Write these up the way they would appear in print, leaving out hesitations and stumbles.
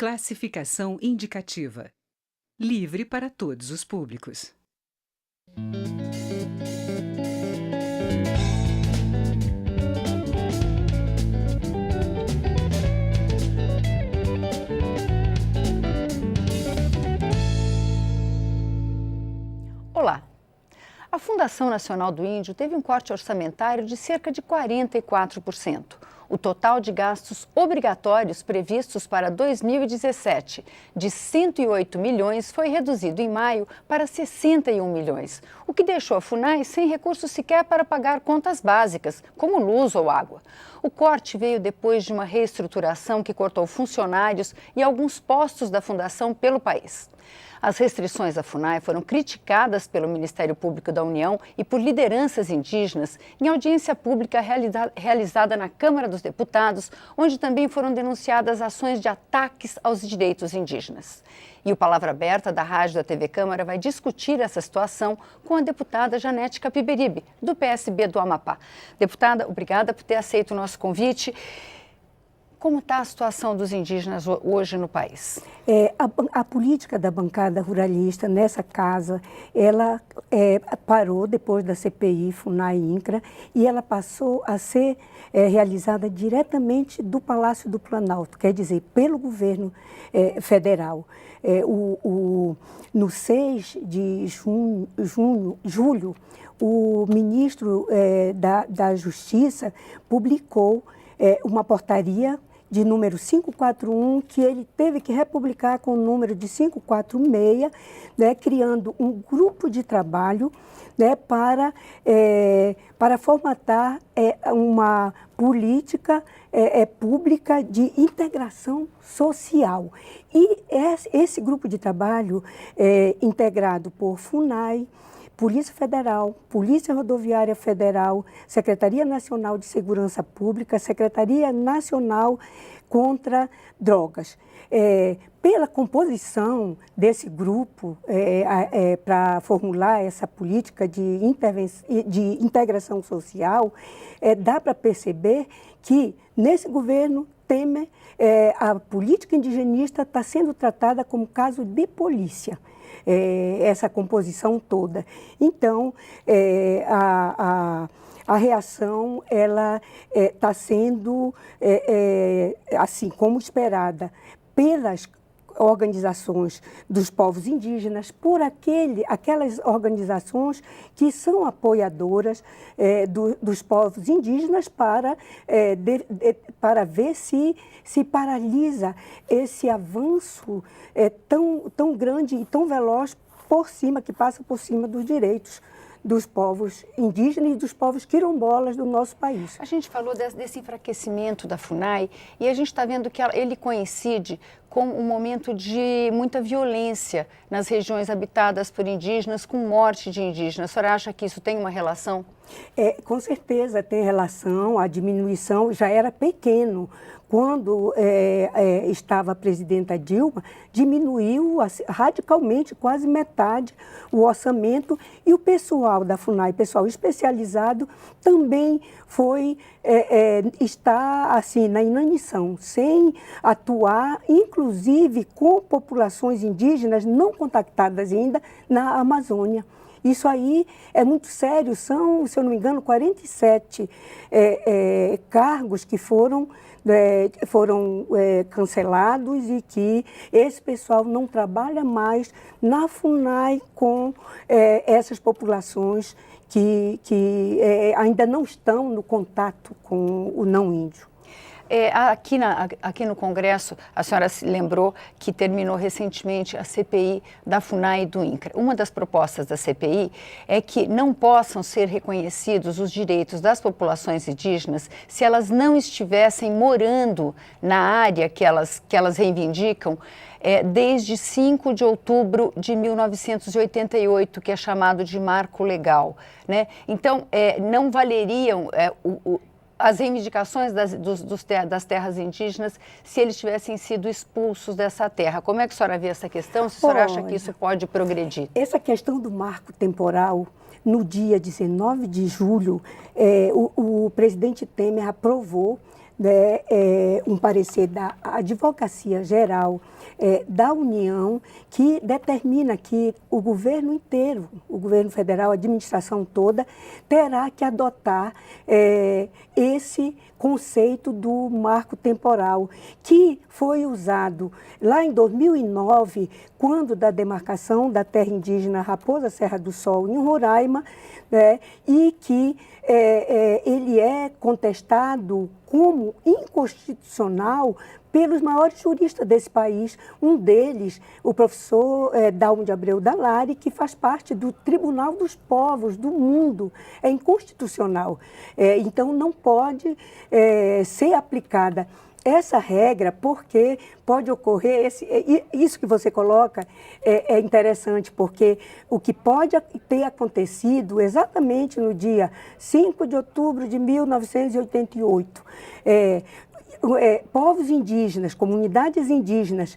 Classificação indicativa. Livre para todos os públicos. Olá! A Fundação Nacional do Índio teve um corte orçamentário de cerca de 44%. O total de gastos obrigatórios previstos para 2017, de 108 milhões, foi reduzido em maio para 61 milhões, o que deixou a FUNAI sem recursos sequer para pagar contas básicas, como luz ou água. O corte veio depois de uma reestruturação que cortou funcionários e alguns postos da Fundação pelo país. As restrições à FUNAI foram criticadas pelo Ministério Público da União e por lideranças indígenas em audiência pública realizada na Câmara dos Deputados, onde também foram denunciadas ações de ataques aos direitos indígenas. E o Palavra Aberta da Rádio da TV Câmara vai discutir essa situação com a deputada Janete Capiberibe, do PSB do Amapá. Deputada, obrigada por ter aceito o nosso convite. Como está a situação dos indígenas hoje no país? A política da bancada ruralista nessa casa, ela parou depois da CPI, FUNAI e INCRA, e ela passou a ser realizada diretamente do Palácio do Planalto, quer dizer, pelo governo federal. No 6 de julho, o ministro da Justiça publicou uma portaria de número 541, que ele teve que republicar com o número de 546, né, criando um grupo de trabalho, né, para formatar uma política pública de integração social. E esse grupo de trabalho integrado por FUNAI, Polícia Federal, Polícia Rodoviária Federal, Secretaria Nacional de Segurança Pública, Secretaria Nacional contra Drogas. Pela composição desse grupo para formular essa política de integração social, dá para perceber que nesse governo Temer, a política indigenista está sendo tratada como caso de polícia. Essa composição toda. Então, a reação ela está sendo assim como esperada pelas organizações dos povos indígenas, por aquelas organizações que são apoiadoras dos povos indígenas para ver se paralisa esse avanço tão grande e tão veloz que passa por cima dos direitos dos povos indígenas e dos povos quilombolas do nosso país. A gente falou desse enfraquecimento da FUNAI e a gente está vendo que ele coincide com um momento de muita violência nas regiões habitadas por indígenas, com morte de indígenas. A senhora acha que isso tem uma relação? Com certeza tem relação, a diminuição já era pequeno. Quando estava a presidenta Dilma, diminuiu radicalmente, quase metade, o orçamento, e o pessoal da FUNAI, pessoal especializado, também está assim, na inanição, sem atuar, inclusive com populações indígenas não contactadas ainda na Amazônia. Isso aí é muito sério, são, se eu não me engano, 47 cargos que foram cancelados e que esse pessoal não trabalha mais na FUNAI com essas populações que ainda não estão no contato com o não índio. Aqui no Congresso, a senhora se lembrou que terminou recentemente a CPI da FUNAI e do INCRA. Uma das propostas da CPI é que não possam ser reconhecidos os direitos das populações indígenas se elas não estivessem morando na área que elas reivindicam desde 5 de outubro de 1988, que é chamado de marco legal, né? Então, não valeriam as reivindicações das terras indígenas se eles tivessem sido expulsos dessa terra. Como é que a senhora vê essa questão? Se a senhora acha que isso pode progredir? Essa questão do marco temporal, no dia 19 de julho, o presidente Temer aprovou né, um parecer da Advocacia Geral da União, que determina que o governo inteiro, o governo federal, a administração toda, terá que adotar esse conceito do marco temporal, que foi usado lá em 2009, quando da demarcação da terra indígena Raposa Serra do Sol, em Roraima, né, e que ele é contestado como inconstitucional pelos maiores juristas desse país, um deles, o professor Dalmo de Abreu Dallari, que faz parte do Tribunal dos Povos do Mundo, é inconstitucional. Então, não pode ser aplicada essa regra, porque pode ocorrer, isso que você coloca é interessante, porque o que pode ter acontecido exatamente no dia 5 de outubro de 1988, povos indígenas, comunidades indígenas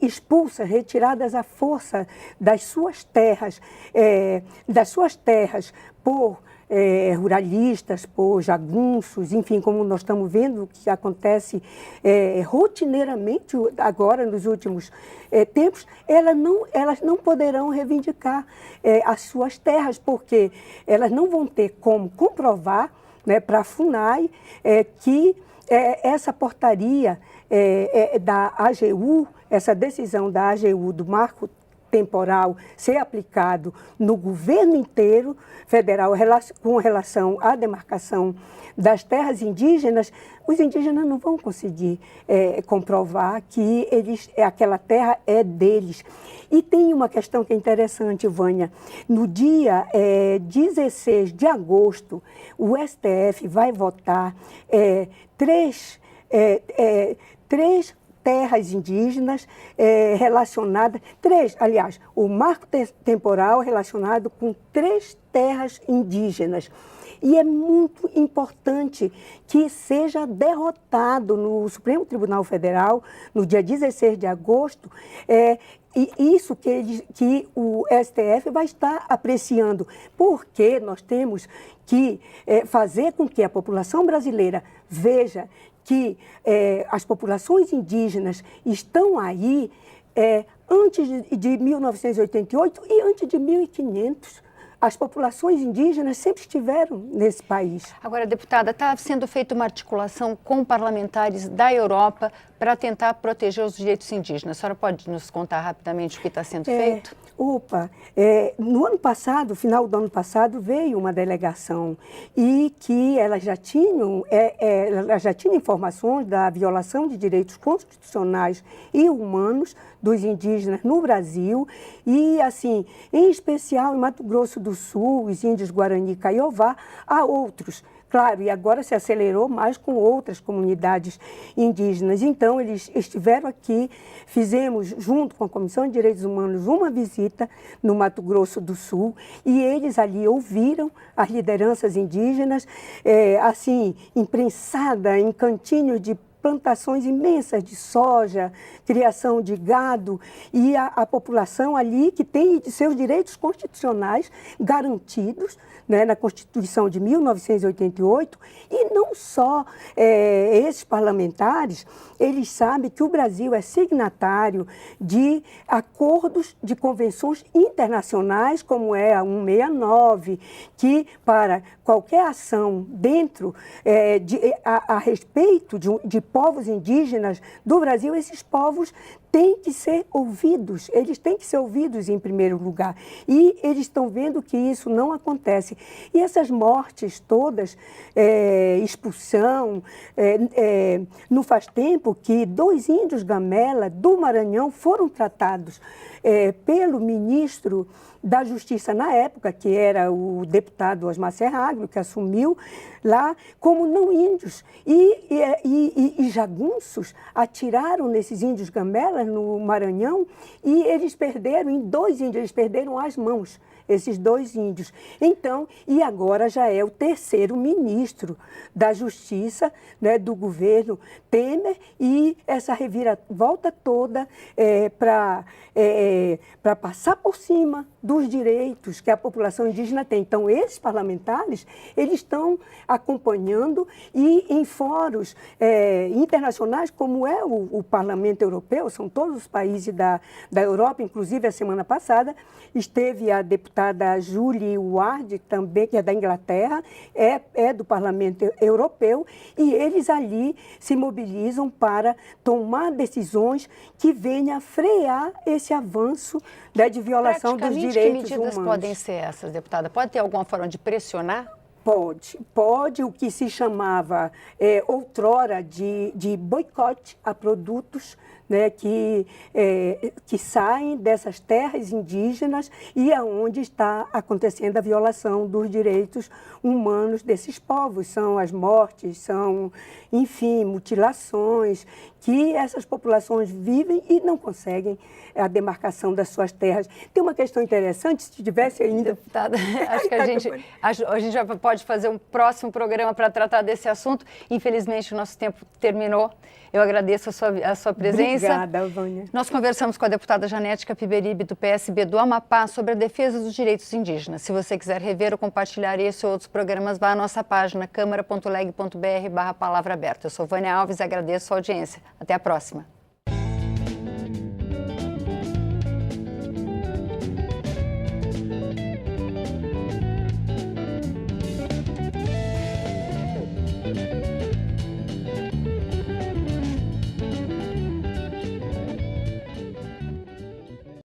expulsas, retiradas à força das suas terras por ruralistas, por jagunços, enfim, como nós estamos vendo que acontece rotineiramente agora nos últimos tempos, elas não poderão reivindicar as suas terras, porque elas não vão ter como comprovar, né, para a FUNAI que essa portaria da AGU, essa decisão da AGU do marco temporal ser aplicado no governo inteiro federal com relação à demarcação das terras indígenas, os indígenas não vão conseguir comprovar que aquela terra é deles. E tem uma questão que é interessante, Vânia. No dia 16 de agosto, o STF vai votar três terras indígenas relacionadas, o marco temporal relacionado com 3 terras indígenas. E é muito importante que seja derrotado no Supremo Tribunal Federal, no dia 16 de agosto, e isso que o STF vai estar apreciando, porque nós temos que fazer com que a população brasileira veja que as populações indígenas estão aí antes de 1988 e antes de 1500. As populações indígenas sempre estiveram nesse país. Agora, deputada, está sendo feita uma articulação com parlamentares da Europa para tentar proteger os direitos indígenas. A senhora pode nos contar rapidamente o que está sendo feito? No ano passado, final do ano passado, veio uma delegação e que ela já tinha informações da violação de direitos constitucionais e humanos dos indígenas no Brasil e, assim, em especial em Mato Grosso do Sul, os índios Guarani e Kaiowá, há outros. Claro, e agora se acelerou mais com outras comunidades indígenas. Então, eles estiveram aqui, fizemos, junto com a Comissão de Direitos Humanos, uma visita no Mato Grosso do Sul e eles ali ouviram as lideranças indígenas, assim, imprensada em cantinhos de plantações imensas de soja, criação de gado e a população ali que tem seus direitos constitucionais garantidos, né, na Constituição de 1988 e não só esses parlamentares, eles sabem que o Brasil é signatário de acordos de convenções internacionais como é a 169, que para qualquer ação dentro a respeito de povos indígenas do Brasil, esses povos têm que ser ouvidos, eles têm que ser ouvidos em primeiro lugar. E eles estão vendo que isso não acontece. E essas mortes todas, expulsão, não faz tempo que 2 índios Gamela do Maranhão foram tratados pelo ministro da Justiça na época, que era o deputado Osmar Serragro, que assumiu lá como não índios. E os jagunços atiraram nesses índios gamelas no Maranhão e eles perderam, em 2 índios, eles perderam as mãos, esses 2 índios. Então, e agora já é o 3º ministro da Justiça, né, do governo Temer, e essa reviravolta toda para passar por cima dos direitos que a população indígena tem. Então, esses parlamentares, eles estão acompanhando e em fóruns internacionais, como é o Parlamento Europeu, são todos os países da Europa, inclusive a semana passada, esteve a deputada Julie Ward, também, que é da Inglaterra, é do Parlamento Europeu, e eles ali se mobilizam para tomar decisões que venham a frear esse avanço, né, de violação dos direitos humanos. Que medidas podem ser essas, deputada? Pode ter alguma forma de pressionar? Pode, o que se chamava outrora de boicote a produtos, né, que saem dessas terras indígenas e aonde está acontecendo a violação dos direitos humanos desses povos. São as mortes, são, enfim, mutilações que essas populações vivem e não conseguem a demarcação das suas terras. Tem uma questão interessante, se tivesse ainda... Deputada, acho que a gente já pode fazer um próximo programa para tratar desse assunto. Infelizmente, o nosso tempo terminou. Eu agradeço a sua presença. Obrigada, Vânia. Nós conversamos com a deputada Janete Capiberibe, do PSB do Amapá, sobre a defesa dos direitos indígenas. Se você quiser rever ou compartilhar esse ou outros programas, vá à nossa página câmara.leg.br/palavra aberta. Eu sou Vânia Alves e agradeço a sua audiência. Até a próxima.